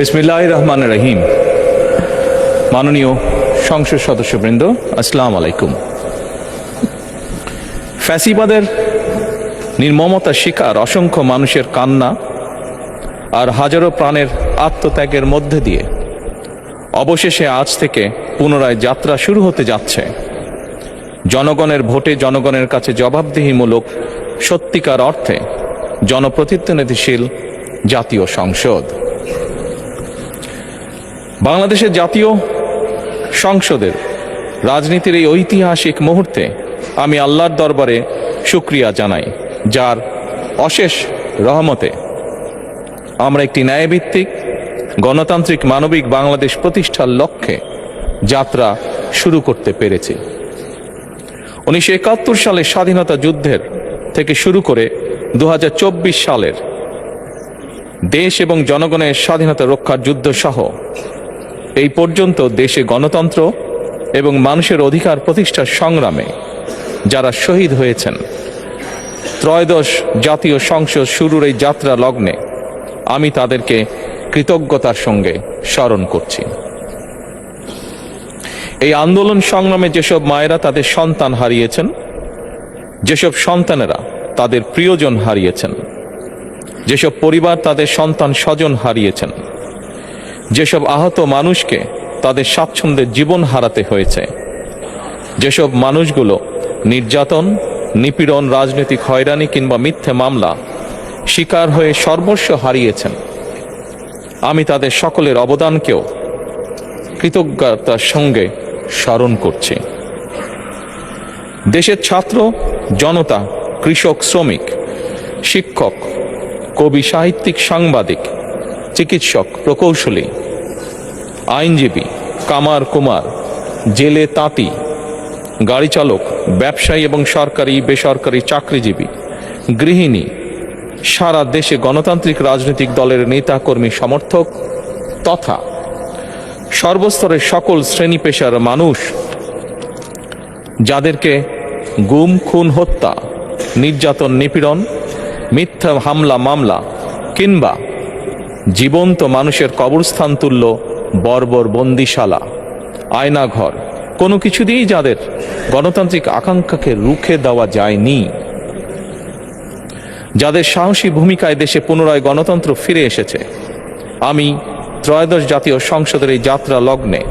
বিসমিল্লাহির রহমানির রহিম। মাননীয় সংসদ সদস্যবৃন্দ, আসসালামু আলাইকুম। ফ্যাসিবাদের নির্মমতার শিকার অসংখ্য মানুষের কান্না আর হাজারো প্রাণের আত্মত্যাগের মধ্যে দিয়ে অবশেষে আজ থেকে পুনরায় যাত্রা শুরু হতে যাচ্ছে জনগণের ভোটে জনগণের কাছে জবাবদিহিমূলক সত্যিকার অর্থে জনপ্রতিনিধিশীল জাতীয় সংসদ। বাংলাদেশের জাতীয় সংসদের রাজনীতির এই ঐতিহাসিক মুহূর্তে আমি আল্লাহর দরবারে শুকরিয়া জানাই, যার অশেষ রহমতে আমরা একটি ন্যায়ভিত্তিক গণতান্ত্রিক মানবিক বাংলাদেশ প্রতিষ্ঠার লক্ষ্যে যাত্রা শুরু করতে পেরেছি। 1971 সালের স্বাধীনতা যুদ্ধের থেকে শুরু করে 2024 সালের দেশ এবং জনগণের স্বাধীনতা রক্ষার যুদ্ধ সহ এই পর্যন্ত দেশে গণতন্ত্র এবং মানুষের অধিকার প্রতিষ্ঠার সংগ্রামে যারা শহীদ হয়েছেন, ত্রয়োদশ জাতীয় সংসদ শুরুর এই যাত্রা লগ্নে আমি তাদেরকে কৃতজ্ঞতার সঙ্গে স্মরণ করছি। এই আন্দোলন সংগ্রামে যেসব মায়েরা তাদের সন্তান হারিয়েছেন, যেসব সন্তানেরা তাদের প্রিয়জন হারিয়েছেন, যেসব পরিবার তাদের সন্তান স্বজন হারিয়েছেন, যেসব আহত মানুষকে তাদের স্বাচ্ছন্দ্যের জীবন হারাতে হয়েছে, যেসব মানুষগুলো নির্যাতন, নিপীড়ন, রাজনৈতিক হয়রানি কিংবা মিথ্যে মামলা শিকার হয়ে সর্বস্ব হারিয়েছেন, আমি তাদের সকলের অবদানকেও কৃতজ্ঞতার সঙ্গে স্মরণ করছি। দেশের ছাত্র জনতা, কৃষক, শ্রমিক, শিক্ষক, কবি, সাহিত্যিক, সাংবাদিক, চিকিৎসক, প্রকৌশলী, আইনজীবী, কামার কুমার, জেলে তাঁতি, গাড়ি চালক, ব্যবসায়ী এবং সরকারি বেসরকারি চাকরিজীবী, গৃহিণী, সারা দেশে গণতান্ত্রিক রাজনৈতিক দলের নেতা কর্মী সমর্থক তথা সর্বস্তরের সকল শ্রেণী পেশার মানুষ যাদেরকে গুম, খুন, হত্যা, নির্যাতন, নিপীড়ন, মিথ্যা হামলা মামলা কিংবা জীবন্ত মানুষের কবরস্থান তুল্য বর্বর বন্দিশালা, আয়নাঘর, কোনো কিছু দিয়েই যাদের গণতান্ত্রিক আকাঙ্ক্ষাকে রুখে দেওয়া যায়নি, যাদের সাহসী ভূমিকায় দেশে পুনরায় গণতন্ত্র ফিরে এসেছে, আমি ত্রয়োদশ জাতীয় সংসদের এই যাত্রা লগ্নে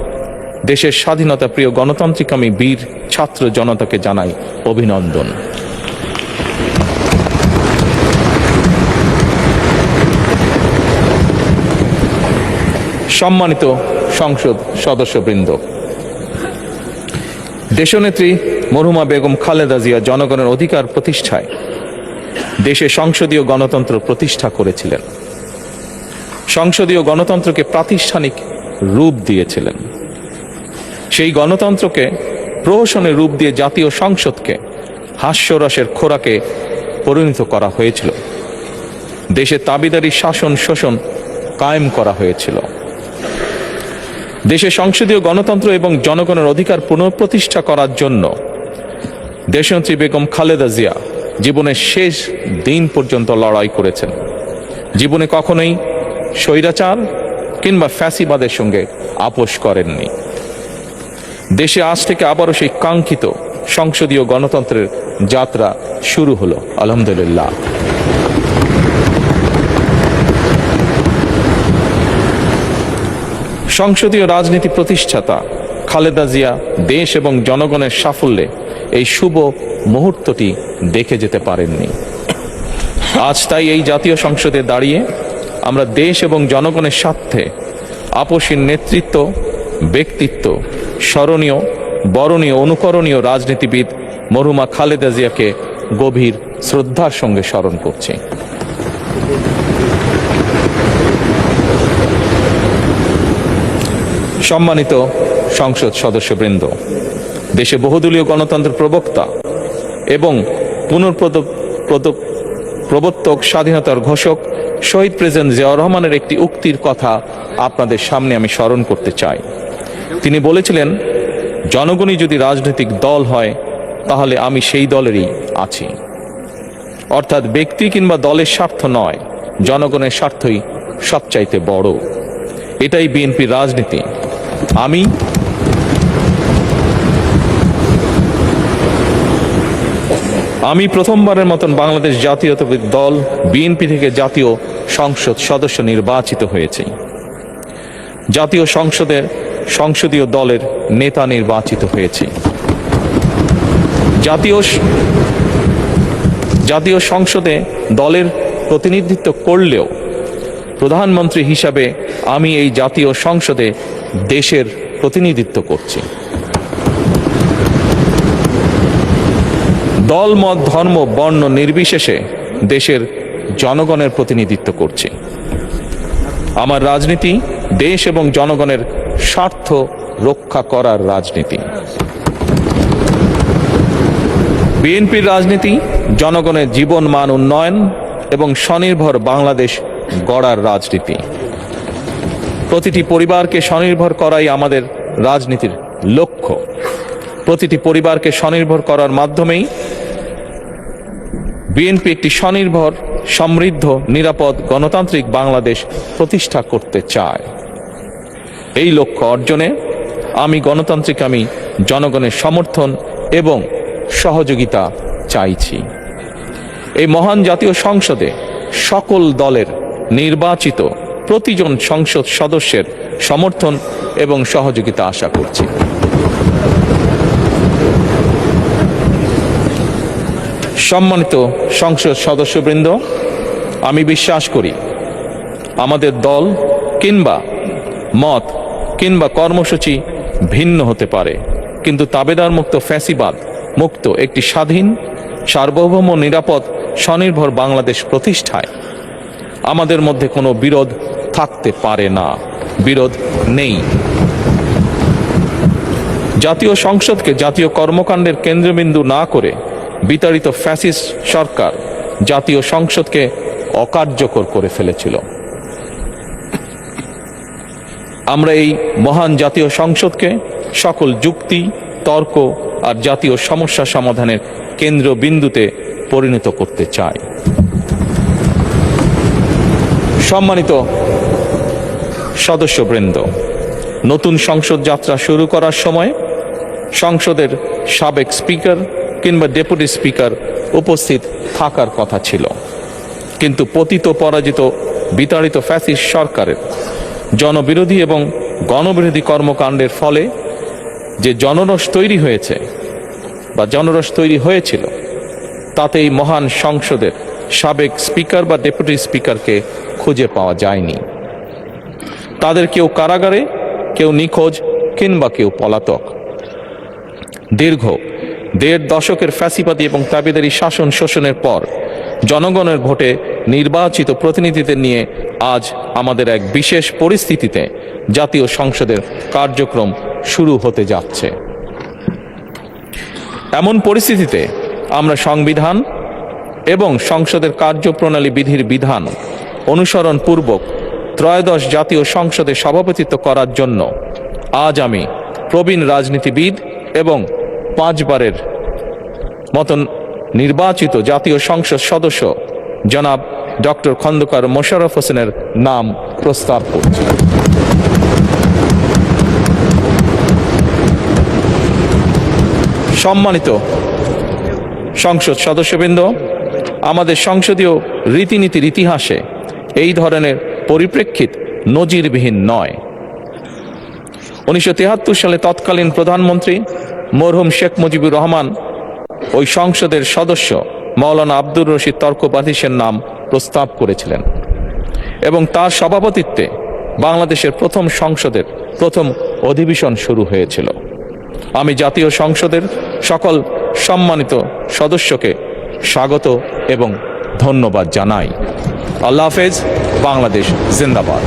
দেশের স্বাধীনতা প্রিয় গণতান্ত্রিকামী বীর ছাত্র জনতাকে জানাই অভিনন্দন। সম্মানিত সংসদ সদস্যবৃন্দ, দেশনেত্রী মরহুমা বেগম খালেদা জিয়া জনগণের অধিকার প্রতিষ্ঠায় দেশে সংসদীয় গণতন্ত্র প্রতিষ্ঠা করেছিলেন, সংসদীয় গণতন্ত্রকে প্রাতিষ্ঠানিক রূপ দিয়েছিলেন। সেই গণতন্ত্রকে প্রহসনের রূপ দিয়ে জাতীয় সংসদকে হাস্যরসের খোরাকে পরিণত করা হয়েছিল। দেশে তাবিদারি শাসন শোষণ কায়েম করা হয়েছিল। দেশে সংসদীয় গণতন্ত্র এবং জনগণের অধিকার পুনঃপ্রতিষ্ঠা করার জন্য দেশনেত্রী বেগম খালেদা জিয়া জীবনের শেষ দিন পর্যন্ত লড়াই করেছেন। জীবনে কখনোই স্বৈরাচার কিংবা ফ্যাসিবাদের সঙ্গে আপোষ করেননি। দেশে আজ থেকে আবারও সেই কাঙ্ক্ষিত সংসদীয় গণতন্ত্রের যাত্রা শুরু হলো, আলহামদুলিল্লাহ। সংসদীয় রাজনীতি প্রতিষ্ঠাতা খালেদা জিয়া দেশ এবং জনগণের সাফল্যে এই শুভ মুহূর্তটি দেখে যেতে পারেননি। আজ তাই এই জাতীয় সংসদে দাঁড়িয়ে আমরা দেশ এবং জনগণের স্বার্থে আপসীর নেতৃত্ব, ব্যক্তিত্ব, স্মরণীয়, বরণীয়, অনুকরণীয় রাজনীতিবিদ মরহুমা খালেদা জিয়াকে গভীর শ্রদ্ধার সঙ্গে স্মরণ করছি। সম্মানিত সংসদ সদস্যবৃন্দ, দেশে বহুদলীয় গণতন্ত্রের প্রবক্তা এবং প্রবর্তক, স্বাধীনতার ঘোষক শহীদ প্রেসিডেন্ট জিয়াউর রহমানের একটি উক্তির কথা আপনাদের সামনে আমি স্মরণ করতে চাই। তিনি বলেছিলেন, জনগণই যদি রাজনৈতিক দল হয় তাহলে আমি সেই দলেরই আছি। অর্থাৎ ব্যক্তি কিংবা দলের স্বার্থ নয়, জনগণের স্বার্থই সবচাইতে বড়। এটাই বিএনপির রাজনীতি। আমি প্রথমবারের মতন বাংলাদেশ জাতীয়তাবাদী দল বিএনপি থেকে জাতীয় সংসদ সদস্য নির্বাচিত হয়েছি। জাতীয় সংসদীয় দলের নেতা নির্বাচিত হয়েছি। জাতীয় সংসদে দলের প্রতিনিধিত্ব করলেও প্রধানমন্ত্রী হিসাবে আমি এই জাতীয় সংসদে দেশের প্রতিনিধিত্ব করছি। দল, মত, ধর্ম, বর্ণ নির্বিশেষে দেশের জনগণের প্রতিনিধিত্ব করছি। আমার রাজনীতি দেশ এবং জনগণের স্বার্থ রক্ষা করার রাজনীতি। বিএনপির রাজনীতি জনগণের জীবন মান উন্নয়ন এবং স্বনির্ভর বাংলাদেশ গড়ার রাজনীতি। প্রতিটি পরিবারকে স্বনির্ভর করাই আমাদের রাজনীতির লক্ষ্য। প্রতিটি পরিবারকে স্বনির্ভর করার মাধ্যমেই বিএনপি একটি স্বনির্ভর, সমৃদ্ধ, নিরাপদ, গণতান্ত্রিক বাংলাদেশ প্রতিষ্ঠা করতে চায়। এই লক্ষ্য অর্জনে আমি জনগণের সমর্থন এবং সহযোগিতা চাইছি। এই মহান জাতীয় সংসদে সকল দলের নির্বাচিত প্রতিজন সংসদ সদস্যের সমর্থন এবং সহযোগিতা আশা করছি। সম্মানিত সংসদ সদস্যবৃন্দ, আমি বিশ্বাস করি আমাদের দল কিংবা মত কিংবা কর্মসূচি ভিন্ন হতে পারে, কিন্তু তাবেদার মুক্ত, ফ্যাসিবাদ মুক্ত একটি স্বাধীন, সার্বভৌম, নিরাপদ, স্বনির্ভর বাংলাদেশ প্রতিষ্ঠায় আমাদের মধ্যে কোনো বিরোধ থাকতে পারে না, বিরোধ নেই। জাতীয় সংসদকে জাতীয় কর্মকাণ্ডের কেন্দ্রবিন্দু না করে বিতাড়িত ফ্যাসিস্ট সরকার জাতীয় সংসদকে অকার্যকর করে ফেলেছিল। আমরা এই মহান জাতীয় সংসদকে সকল যুক্তি, তর্ক আর জাতীয় সমস্যা সমাধানের কেন্দ্রবিন্দুতে পরিণত করতে চাই। সম্মানিত সদস্যবৃন্দ, নতুন সংসদ যাত্রা শুরু করার সময় সংসদের সাবেক স্পিকার কিংবা ডেপুটি স্পিকার উপস্থিত থাকার কথা ছিল, কিন্তু পতিত, পরাজিত, বিতাড়িত ফ্যাসিস্ট সরকারের জনবিরোধী এবং গণবিরোধী কর্মকাণ্ডের ফলে যে জনরোষ তৈরি হয়েছিল তাতে এই মহান সংসদের সাবেক স্পিকার বা ডেপুটি স্পিকারকে খুঁজে পাওয়া যায়নি। তাদের কেউ কারাগারে, কেউ নিখোঁজ কিংবা কেউ পলাতক। দীর্ঘ ১.৫ দশকের ফ্যাসিবাদী এবং তাবেদারি শাসন শোষণের পর জনগণের ভোটে নির্বাচিত প্রতিনিধিদের নিয়ে আজ আমাদের এক বিশেষ পরিস্থিতিতে জাতীয় সংসদের কার্যক্রম শুরু হতে যাচ্ছে। এমন পরিস্থিতিতে আমরা সংবিধান এবং সংসদের কার্যপ্রণালী বিধির বিধান অনুসরণ পূর্বক ত্রয়োদশ জাতীয় সংসদে সভাপতিত্ব করার জন্য আজ আমি প্রবীণ রাজনীতিবিদ এবং 5 বারের মতন নির্বাচিত জাতীয় সংসদ সদস্য জনাব ডক্টর খন্দকার মোশাররফ হোসেনের নাম প্রস্তাব করছি। সম্মানিত সংসদ সদস্যবৃন্দ, আমাদের সংসদীয় রীতিনীতির ইতিহাসে এই ধরনের পরিপ্রেক্ষিত নজিরবিহীন নয়। 1973 সালে তৎকালীন প্রধানমন্ত্রী মরহুম শেখ মুজিবুর রহমান ওই সংসদের সদস্য মাওলানা আব্দুর রশিদ তর্কবাদীশের নাম প্রস্তাব করেছিলেন এবং তার সভাপতিত্বে বাংলাদেশের প্রথম সংসদের প্রথম অধিবেশন শুরু হয়েছিল। আমি জাতীয় সংসদের সকল সম্মানিত সদস্যকে স্বাগত এবং ধন্যবাদ জানাই। আল্লাহ হাফেজ। বাংলাদেশ জিন্দাবাদ।